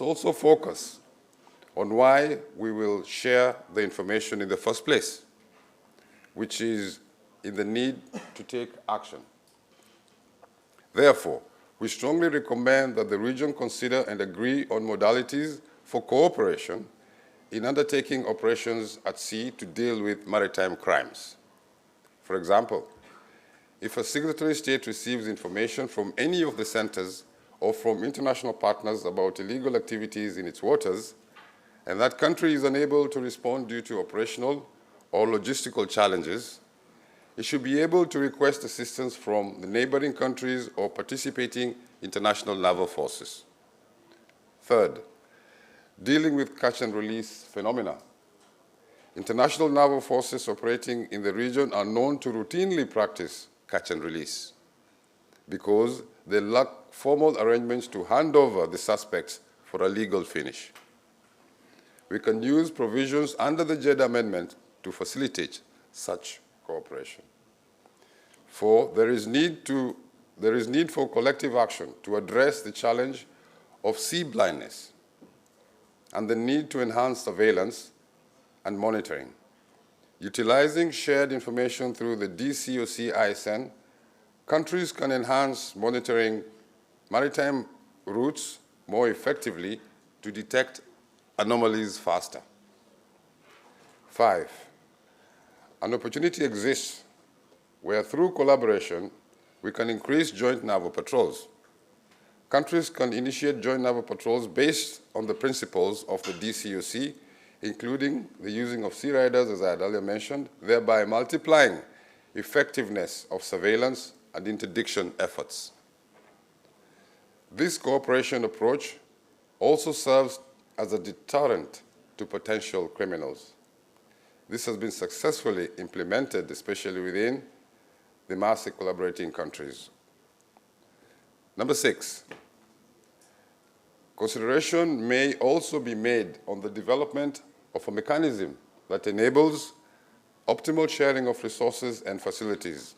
also focus on why we will share the information in the first place, which is in the need to take action. Therefore, we strongly recommend that the region consider and agree on modalities for cooperation in undertaking operations at sea to deal with maritime crimes. For example, if a signatory state receives information from any of the centers or from international partners about illegal activities in its waters, and that country is unable to respond due to operational or logistical challenges, it should be able to request assistance from the neighboring countries or participating international naval forces. Third, dealing with catch and release phenomena. International naval forces operating in the region are known to routinely practice catch and release because they lack formal arrangements to hand over the suspects for a legal finish. We can use provisions under the JEDA Amendment to facilitate such cooperation. Four, there is need for collective action to address the challenge of sea blindness and the need to enhance surveillance and monitoring. Utilizing shared information through the DCoC ISN, countries can enhance monitoring maritime routes more effectively to detect anomalies faster. Five, an opportunity exists where through collaboration we can increase joint naval patrols. Countries can initiate joint naval patrols based on the principles of the DCoC, including the using of sea riders, as I had earlier mentioned, thereby multiplying effectiveness of surveillance and interdiction efforts. This cooperation approach also serves as a deterrent to potential criminals. This has been successfully implemented, especially within the MASIC collaborating countries. Number six, consideration may also be made on the development of a mechanism that enables optimal sharing of resources and facilities.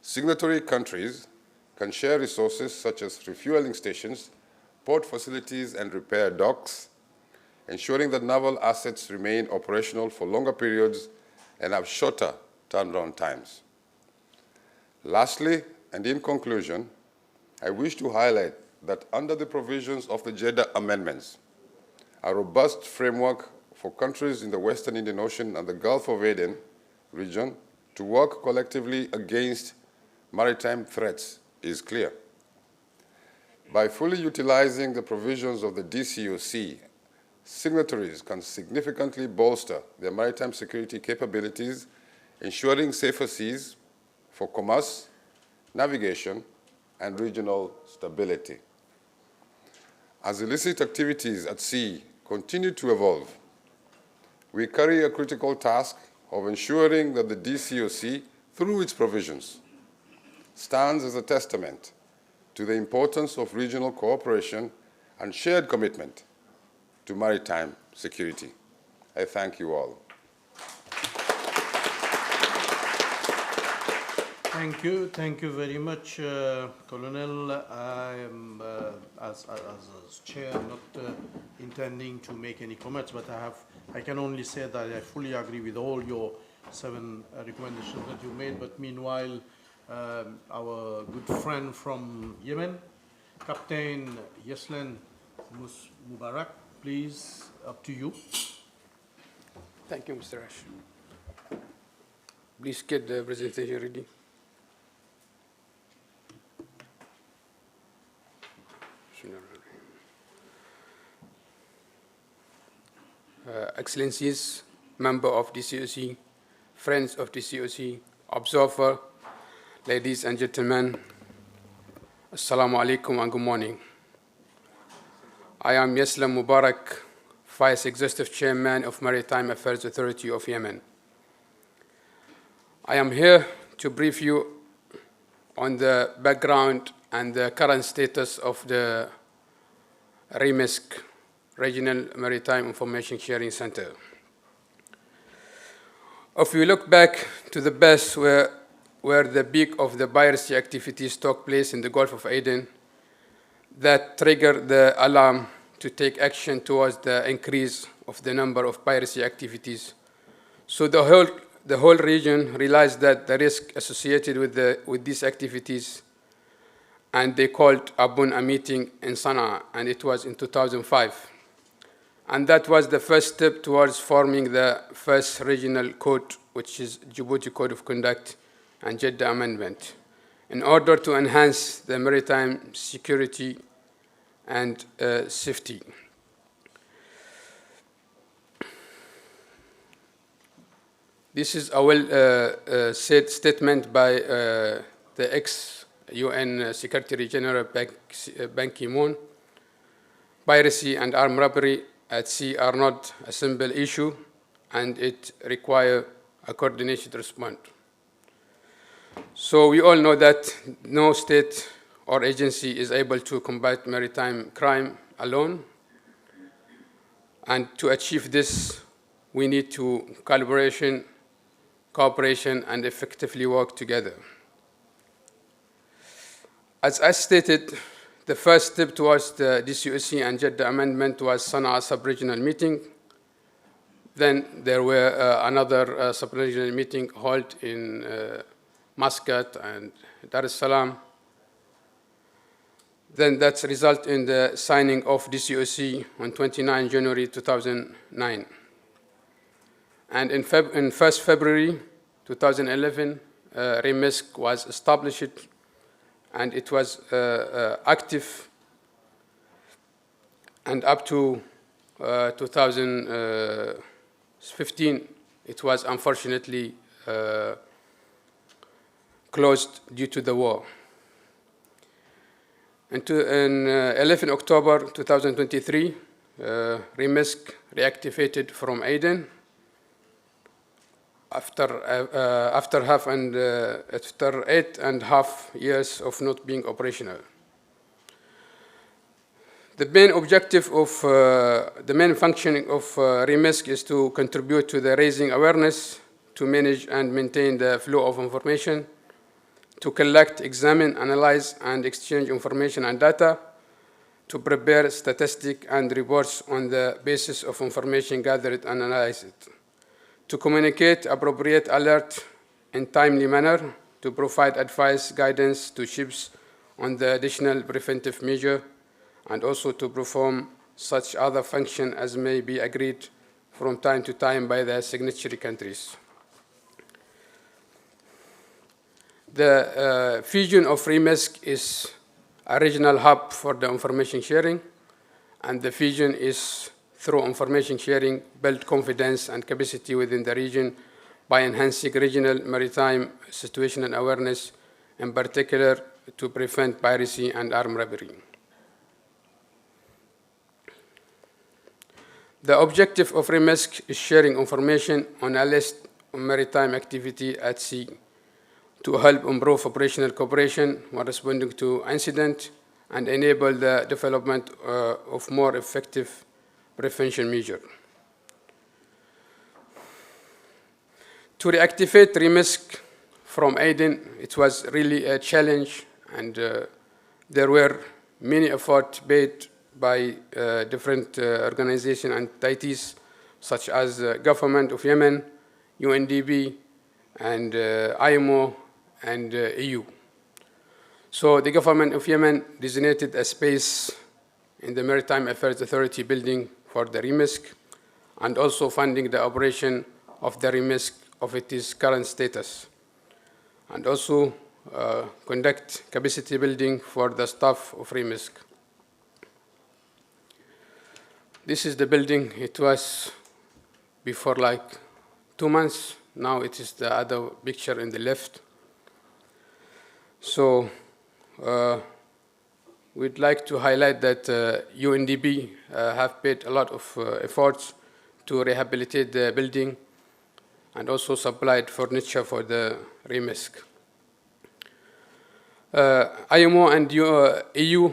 Signatory countries can share resources such as refueling stations, port facilities, and repair docks, ensuring that naval assets remain operational for longer periods and have shorter turnaround times. Lastly, and in conclusion, I wish to highlight that under the provisions of the JEDA amendments, a robust framework for countries in the Western Indian Ocean and the Gulf of Aden region to work collectively against maritime threats is clear. By fully utilizing the provisions of the DCoC, signatories can significantly bolster their maritime security capabilities, ensuring safer seas for commerce, navigation, and regional stability. As illicit activities at sea continue to evolve, we carry a critical task of ensuring that the DCoC, through its provisions, stands as a testament to the importance of regional cooperation and shared commitment to maritime security. I thank you all. Thank you very much, Colonel. I am, as chair, not intending to make any comments, but I can only say that I fully agree with all your 7 recommendations that you made. But meanwhile, our good friend from Yemen, Captain Yeslen Mubarak, please, up to you. Thank you, Mr. Ash. Please get the presentation ready. Excellencies, member of DCoC, friends of DCoC, observer, ladies and gentlemen, Assalamu alaikum and good morning. I am Yeslam Mubarak, Vice Executive Chairman of Maritime Affairs Authority of Yemen. I am here to brief you on the background and the current status of the REMISC, Regional Maritime Information Sharing Center. If we look back to the past where the peak of the piracy activities took place in the Gulf of Aden, that triggered the alarm to take action towards the increase of the number of piracy activities. So the whole region realized that the risk associated with these activities, and they called upon a meeting in Sana'a, and it was in 2005. And that was the first step towards forming the first regional code, which is Djibouti Code of Conduct and Jeddah Amendment, in order to enhance the maritime security and safety. This is a well-said statement by the ex-UN Secretary General Ban Ki-moon. Piracy and armed robbery at sea are not a simple issue, and it requires a coordinated response. So we all know that no state or agency is able to combat maritime crime alone. And to achieve this, we need to cooperation, and effectively work together. As I stated, the first step towards the DCoC and Jeddah Amendment was Sana'a sub-regional meeting. Then there were another sub-regional meeting held in Muscat and Dar es Salaam. Then that's result in the signing of DCoC on 29 January 2009. And in 1st February 2011, REMISC was established, and it was active, and up to 2015, it was unfortunately closed due to the war. And in 11 October 2023, REMISC reactivated from Aden after 8.5 years of not being operational. The main objective of the main functioning of REMISC is to contribute to the raising awareness, to manage and maintain the flow of information, to collect, examine, analyze, and exchange information and data, to prepare statistics and reports on the basis of information gathered and analyzed, to communicate appropriate alert in timely manner, to provide advice, guidance to ships on the additional preventive measure, and also to perform such other function as may be agreed from time to time by the signatory countries. The vision of REMISC is a regional hub for the information sharing, and the vision is through information sharing, build confidence and capacity within the region by enhancing regional maritime situational awareness, in particular to prevent piracy and armed robbery. The objective of REMISC is sharing information on a list of maritime activity at sea to help improve operational cooperation when responding to incidents and enable the development of more effective prevention measures. To reactivate REMISC from Aden, it was really a challenge, and there were many efforts made by different organizations and entities, such as Government of Yemen, UNDP, and IMO, and EU. So the Government of Yemen designated a space in the Maritime Affairs Authority building for the REMISC, and also funding the operation of the REMISC of its current status, and also conduct capacity building for the staff of REMISC. This is the building. It was before like 2 months. Now it is the other picture in the left. So we'd like to highlight that UNDP have paid a lot of efforts to rehabilitate the building and also supplied furniture for the REMISC. IMO and EU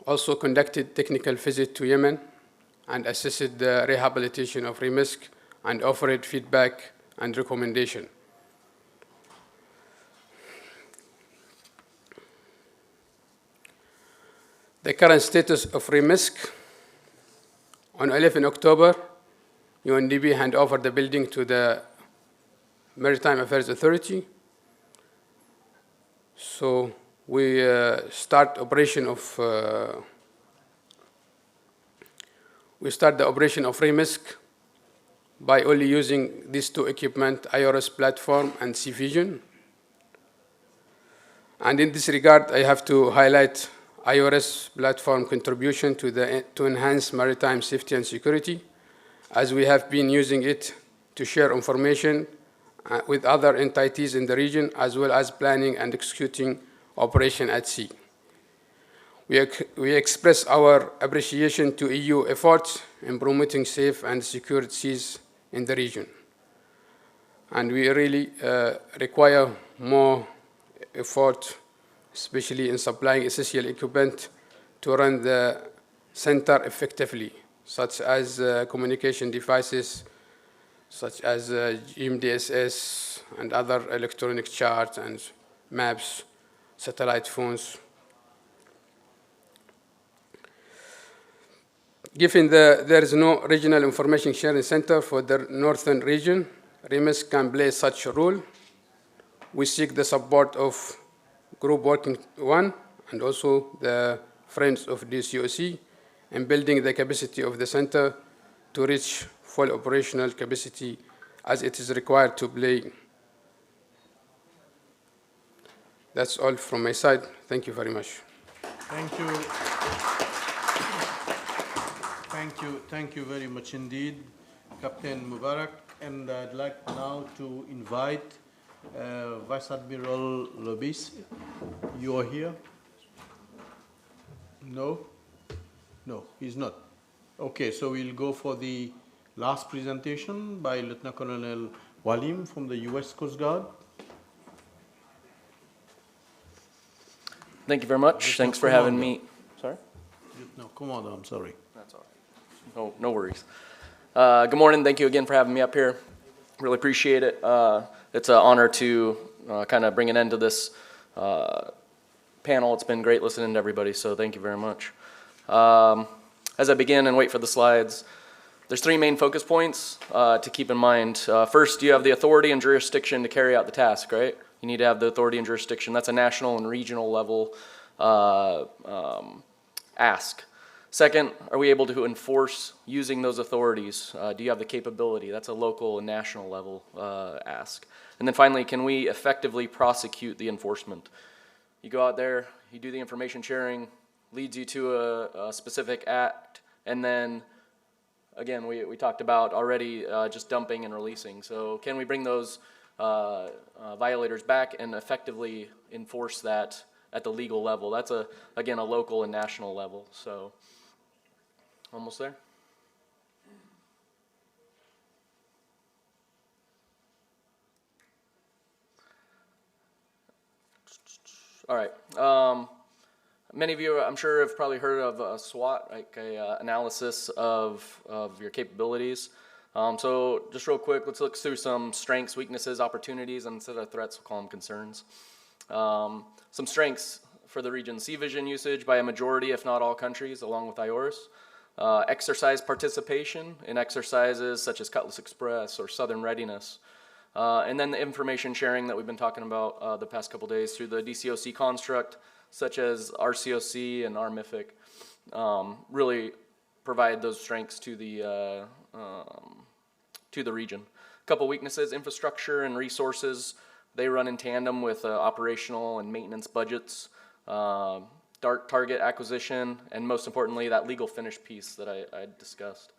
also conducted technical visit to Yemen and assisted the rehabilitation of REMISC and offered feedback and recommendation. The current status of REMISC On 11 October, UNDP hand over the building to the Maritime Affairs Authority. So we start the operation of REMISC by only using these two equipment, IRS platform and C-Vision. And in this regard, I have to highlight IRS platform contribution to enhance maritime safety and security, as we have been using it to share information with other entities in the region, as well as planning and executing operation at sea. We express our appreciation to EU efforts in promoting safe and secure seas in the region. And we really require more effort, especially in supplying essential equipment to run the center effectively, such as communication devices, such as GMDSS and other electronic charts and maps, satellite phones. Given there is no regional information sharing center for the northern region, REMISC can play such a role. We seek the support of Group Working 1 and also the Friends of DCoC in building the capacity of the center to reach full operational capacity as it is required to play. That's all from my side. Thank you very much. Thank you. Thank you very much indeed, Captain Mubarak. And I'd like now to invite Vice Admiral Lobis. You are here? No? No, he's not. Okay, so we'll go for the last presentation by Lieutenant Colonel Walim from the U.S. Coast Guard. Thank you very much. Thanks for having me. Sorry? No, Commander, I'm sorry. That's all right. No worries. Good morning. Thank you again for having me up here. Really appreciate it. It's an honor to kind of bring an end to this panel. It's been great listening to everybody, so thank you very much. As I begin and wait for the slides, there's three main focus points to keep in mind. First, you have the authority and jurisdiction to carry out the task, right? You need to have the authority and jurisdiction. That's a national and regional level ask. Second, are we able to enforce using those authorities? Do you have the capability? That's a local and national level ask. And then finally, can we effectively prosecute the enforcement? You go out there, you do the information sharing, leads you to a specific act, and then, again, we talked about already just dumping and releasing. So can we bring those violators back and effectively enforce that at the legal level? That's, again, a local and national level. So, almost there. All right. Many of you, I'm sure, have probably heard of SWOT, like a analysis of your capabilities. So just real quick, let's look through some strengths, weaknesses, opportunities, and instead of threats, we'll call them concerns. Some strengths for the region: C-Vision usage by a majority, if not all countries, along with IORS. Exercise participation in exercises such as Cutlass Express or Southern Readiness. And then the information sharing that we've been talking about the past couple days through the DCoC construct, such as RCOC and RMIFIC, really provide those strengths to the region. A couple weaknesses: infrastructure and resources. They run in tandem with operational and maintenance budgets. Dark target acquisition, and most importantly, that legal finish piece that I discussed.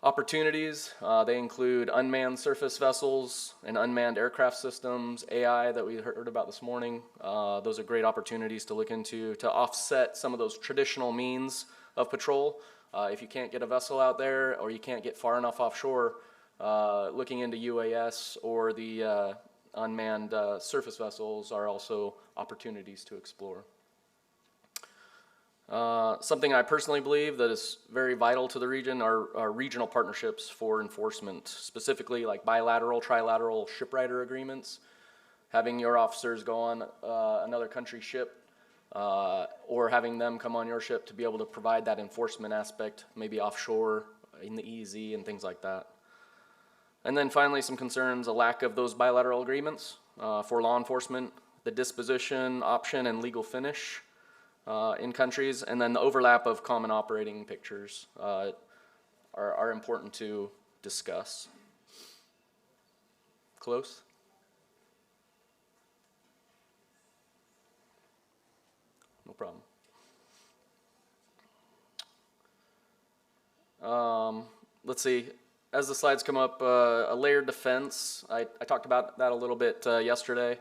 Opportunities, they include unmanned surface vessels and unmanned aircraft systems, AI that we heard about this morning. Those are great opportunities to look into to offset some of those traditional means of patrol. If you can't get a vessel out there or you can't get far enough offshore, looking into UAS or the unmanned surface vessels are also opportunities to explore. Something I personally believe that is very vital to the region are regional partnerships for enforcement, specifically like bilateral, trilateral shipwrighter agreements. Having your officers go on another country's ship or having them come on your ship to be able to provide that enforcement aspect, maybe offshore in the EEZ and things like that. And then finally, some concerns, a lack of those bilateral agreements for law enforcement, the disposition option and legal finish in countries, and then the overlap of common operating pictures are important to discuss. Close? No problem. Let's see. As the slides come up, a layered defense. I talked about that a little bit yesterday,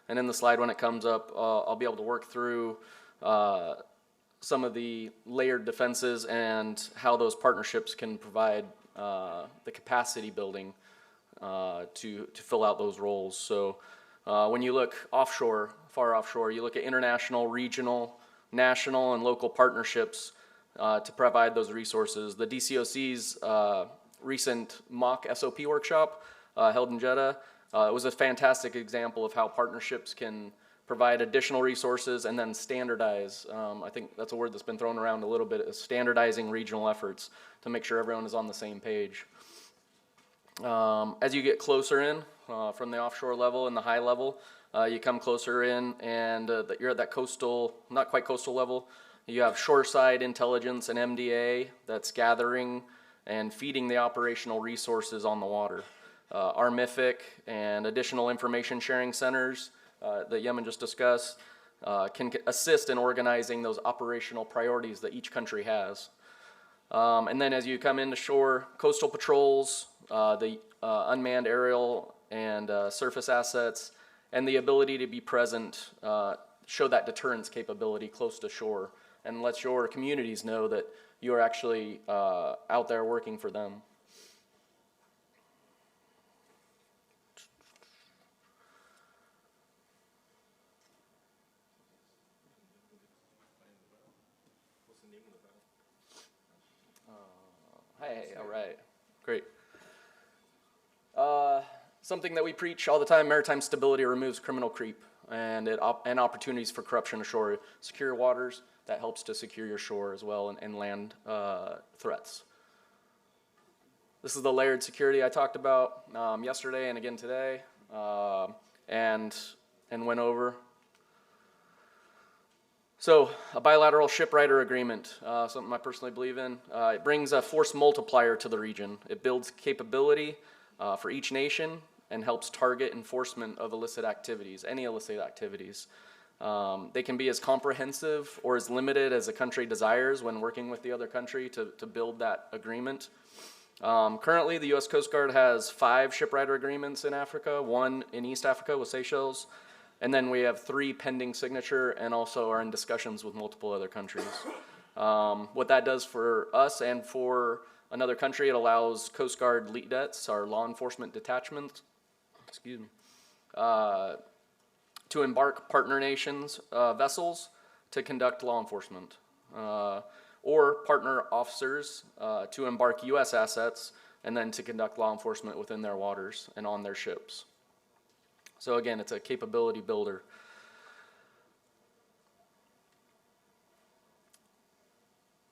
and in the slide when it comes up, I'll be able to work through some of the layered defenses and how those partnerships can provide the capacity building to fill out those roles. So when you look offshore, far offshore, you look at international, regional, national, and local partnerships to provide those resources. The DCoC's recent mock SOP workshop held in Jeddah, it was a fantastic example of how partnerships can provide additional resources and then standardize. I think that's a word that's been thrown around a little bit, is standardizing regional efforts to make sure everyone is on the same page. As you get closer in from the offshore level and the high level, you come closer in and you're at that coastal, not quite coastal level. You have shoreside intelligence and MDA that's gathering and feeding the operational resources on the water. RMIFIC and additional information sharing centers that Yemen just discussed can assist in organizing those operational priorities that each country has. And then as you come into shore, coastal patrols, the unmanned aerial and surface assets, and the ability to be present, show that deterrence capability close to shore and let your communities know that you are actually out there working for them. Hey, all right, great. Something that we preach all the time, maritime stability removes criminal creep and opportunities for corruption ashore. Secure waters, that helps to secure your shore as well and land threats. This is the layered security I talked about yesterday and again today and went over. So a bilateral shipwrighter agreement, something I personally believe in. It brings a force multiplier to the region. It builds capability for each nation and helps target enforcement of illicit activities, any illicit activities. They can be as comprehensive or as limited as a country desires when working with the other country to build that agreement. Currently, the U.S. Coast Guard has 5 shipwrighter agreements in Africa, 1 in East Africa with Seychelles, and then we have 3 pending signature and also are in discussions with multiple other countries. What that does for us and for another country, it allows Coast Guard leadettes, our law enforcement detachments, to embark partner nations' vessels to conduct law enforcement, or partner officers to embark U.S. assets and then to conduct law enforcement within their waters and on their ships. So again, it's a capability builder.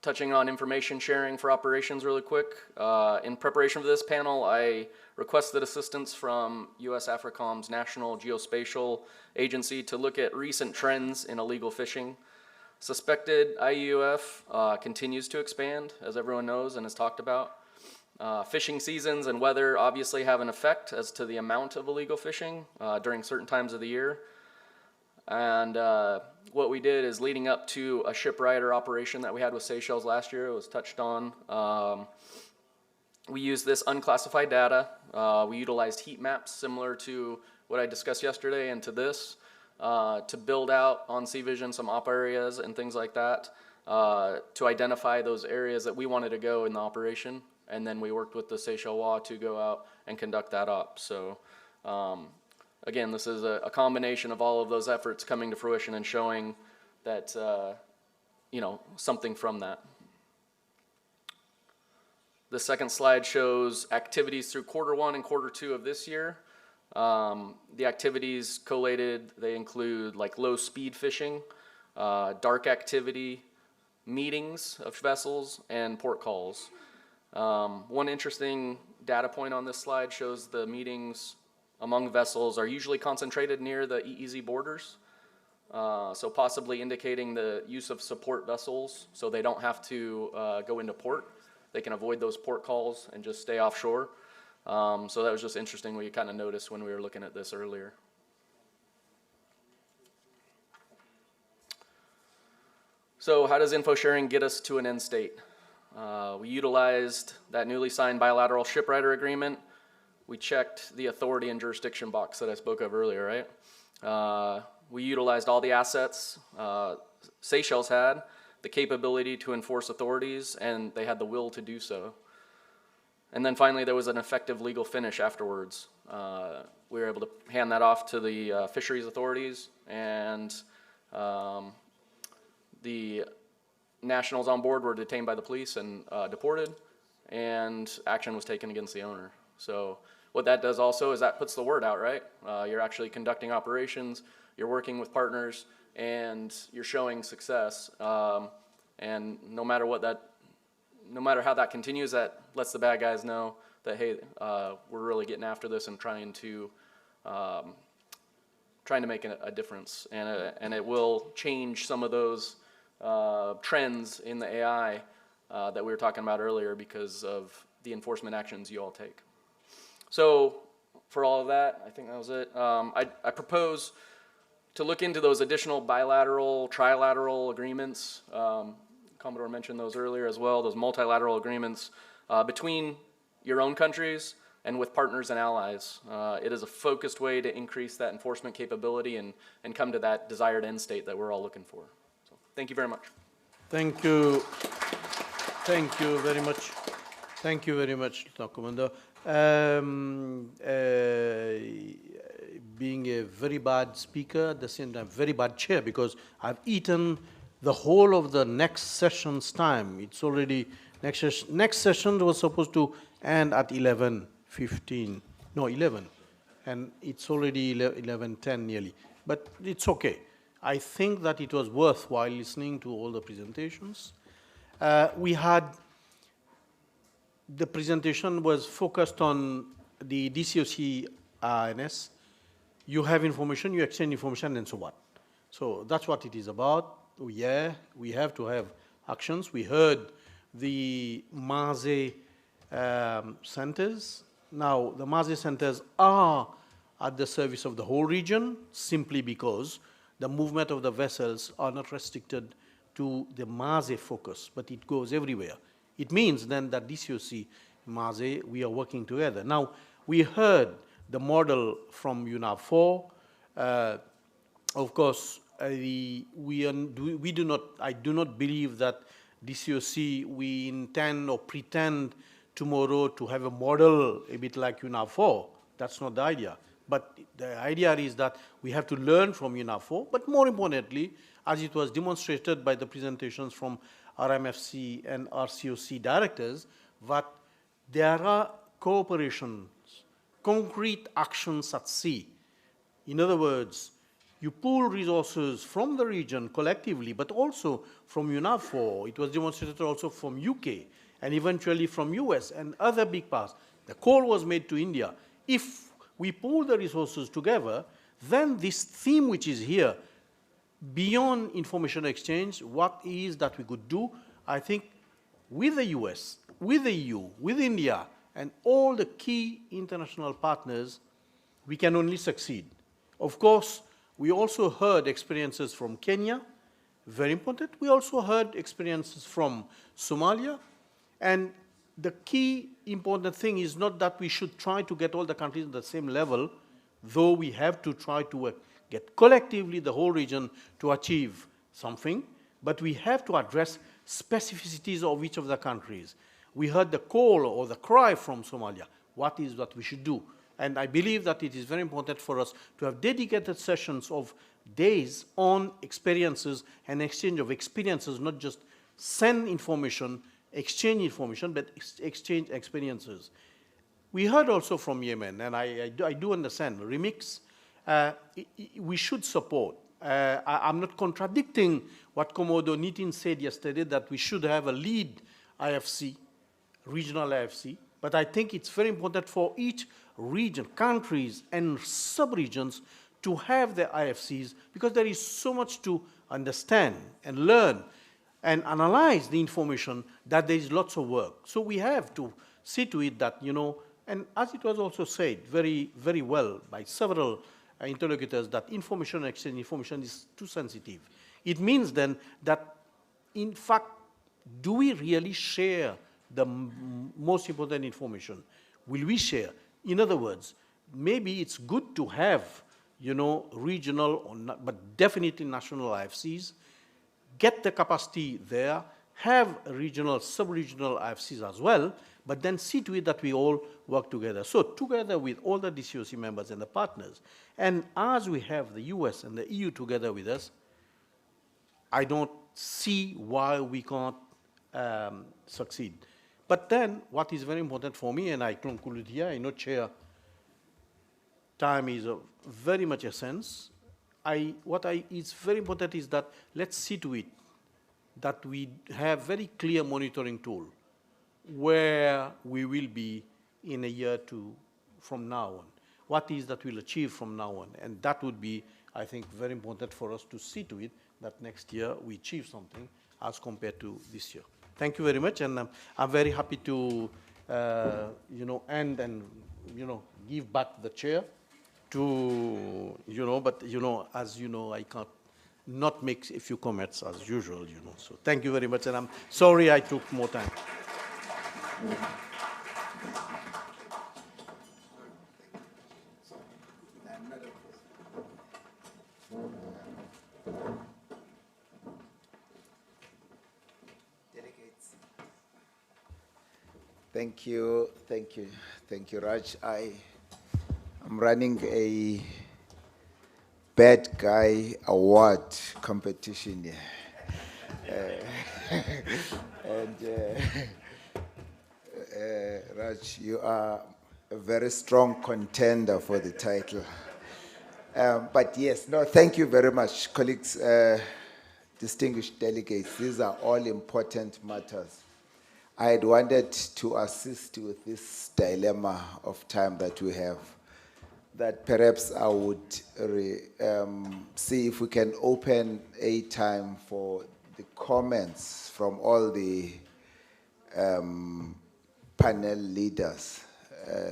Touching on information sharing for operations really quick. In preparation for this panel, I requested assistance from U.S. AFRICOM's National Geospatial Agency to look at recent trends in illegal fishing. Suspected IUF continues to expand, as everyone knows and has talked about. Fishing seasons and weather obviously have an effect as to the amount of illegal fishing during certain times of the year. And what we did is leading up to a shipwrighter operation that we had with Seychelles last year, it was touched on. We used this unclassified data. We utilized heat maps similar to what I discussed yesterday and to this to build out on Sea-Vision some op areas and things like that to identify those areas that we wanted to go in the operation. And then we worked with the Seychelles to go out and conduct that op. So again, this is a combination of all of those efforts coming to fruition and showing that, something from that. The second slide shows activities through Q1 and Q2 of this year. The activities collated, they include like low speed fishing, dark activity, meetings of vessels, and port calls. One interesting data point on this slide shows the meetings among vessels are usually concentrated near the EEZ borders, so possibly indicating the use of support vessels so they don't have to go into port. They can avoid those port calls and just stay offshore. So that was just interesting. We kind of noticed when we were looking at this earlier. So how does info sharing get us to an end state? We utilized that newly signed bilateral shipwriter agreement. We checked the authority and jurisdiction box that I spoke of earlier, right? We utilized all the assets Seychelles had, the capability to enforce authorities, and they had the will to do so. And then finally, there was an effective legal finish afterwards. We were able to hand that off to the fisheries authorities, and the nationals on board were detained by the police and deported, and action was taken against the owner. So what that does also is that puts the word out, right? You're actually conducting operations, you're working with partners, and you're showing success. And no matter how that continues, that lets the bad guys know that, hey, we're really getting after this and trying to make a difference. And it will change some of those trends in the AI that we were talking about earlier because of the enforcement actions you all take. So for all of that, I think that was it. I propose to look into those additional bilateral, trilateral agreements. Commodore mentioned those earlier as well, those multilateral agreements between your own countries and with partners and allies. It is a focused way to increase that enforcement capability and come to that desired end state that we're all looking for. So, thank you very much. Thank you. Thank you very much. Thank you very much, Lieutenant Commander. Being a very bad speaker, at the same time, very bad chair, because I've eaten the whole of the next session's time. It's already, next session was supposed to end at 11:15, no, 11. And it's already 11:10 nearly, but it's okay. I think that it was worthwhile listening to all the presentations. We had, the presentation was focused on the DCoC INS. You have information, you exchange information, and so what. So that's what it is about. Yeah, we have to have actions. We heard the MASE centers. Now, the MASE centers are at the service of the whole region simply because the movement of the vessels are not restricted to the MASE focus, but it goes everywhere. It means then that DCoC, MASE, we are working together. Now, we heard the model from UNAV4. Of course, I do not believe that DCoC, we intend or pretend tomorrow to have a model a bit like UNAV4. That's not the idea. But the idea is that we have to learn from UNAV4, but more importantly, as it was demonstrated by the presentations from RMFC and RCOC directors, that there are cooperations, concrete actions at sea. In other words, you pool resources from the region collectively, but also from UNAV4. It was demonstrated also from UK, and eventually from US and other big parts. The call was made to India. If we pool the resources together, then this theme which is here, beyond information exchange, what is that we could do? I think with the US, with the EU, with India, and all the key international partners, we can only succeed. Of course, we also heard experiences from Kenya, very important. We also heard experiences from Somalia. And the key important thing is not that we should try to get all the countries at the same level, though we have to try to get collectively the whole region to achieve something, but we have to address specificities of each of the countries. We heard the call or the cry from Somalia. What is what we should do? And I believe that it is very important for us to have dedicated sessions of days on experiences and exchange of experiences, not just send information, exchange information, but exchange experiences. We heard also from Yemen, and I do understand, remix, we should support. I'm not contradicting what Komodo Nitin said yesterday, that we should have a lead IFC, regional IFC, but I think it's very important for each region, countries and sub-regions to have their IFCs, because there is so much to understand and learn and analyze the information that there is lots of work. So we have to see to it that, you know, and as it was also said very, very well by several interlocutors, that information exchange, information is too sensitive. It means then that, in fact, do we really share the most important information? Will we share? In other words, maybe it's good to have, you know, regional, or not, but definitely national IFCs, get the capacity there, have regional, sub-regional IFCs as well, but then see to it that we all work together. So together with all the DCoC members and the partners, and as we have the US and the EU together with us, I don't see why we can't succeed. But then what is very important for me, and I conclude here, I know, Chair, time is of very much essence. What is very important is that let's see to it that we have very clear monitoring tool where we will be in a year or two from now on. What is that we'll achieve from now on? And that would be, I think, very important for us to see to it that next year we achieve something as compared to this year. Thank you very much, and I'm very happy to, you know, end and, you know, give back the chair to, you know, but, you know, as you know, I can't not make a few comments as usual, you know. So thank you very much, and I'm sorry I took more time. Thank you, Raj. I'm running a bad guy award competition here. Raj, you are a very strong contender for the title. But yes, no, thank you very much, colleagues, distinguished delegates. These are all important matters. I had wanted to assist with this dilemma of time that we have, that perhaps I would see if we can open a time for the comments from all the panel leaders,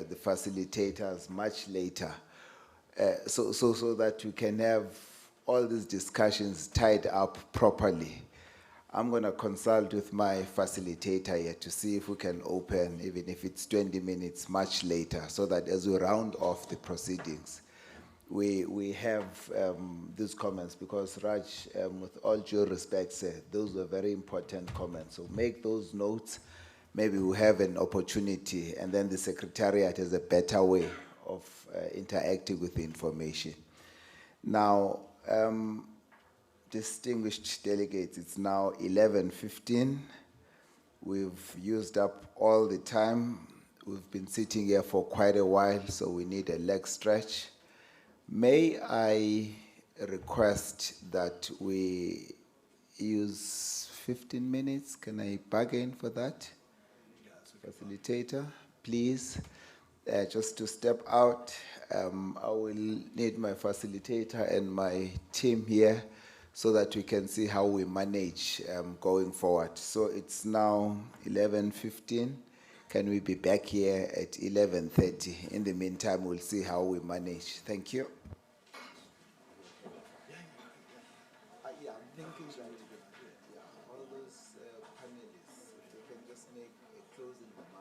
the facilitators, much later, so that we can have all these discussions tied up properly. I'm going to consult with my facilitator here to see if we can open, even if it's 20 minutes much later, so that as we round off the proceedings, we have these comments, because Raj, with all due respect, said those were very important comments. So make those notes. Maybe we'll have an opportunity, and then the Secretariat has a better way of interacting with the information. Now, distinguished delegates, it's now 11:15. We've used up all the time. We've been sitting here for quite a while, so we need a leg stretch. May I request that we use 15 minutes? Can I bargain for that? Facilitator, please. Just to step out, I will need my facilitator and my team here, so that we can see how we manage going forward. So it's now 11:15. Can we be back here at 11:30? In the meantime, we'll see how we manage. Thank you. Yeah, I'm thinking that all those panelists, if they can just make a closing remark.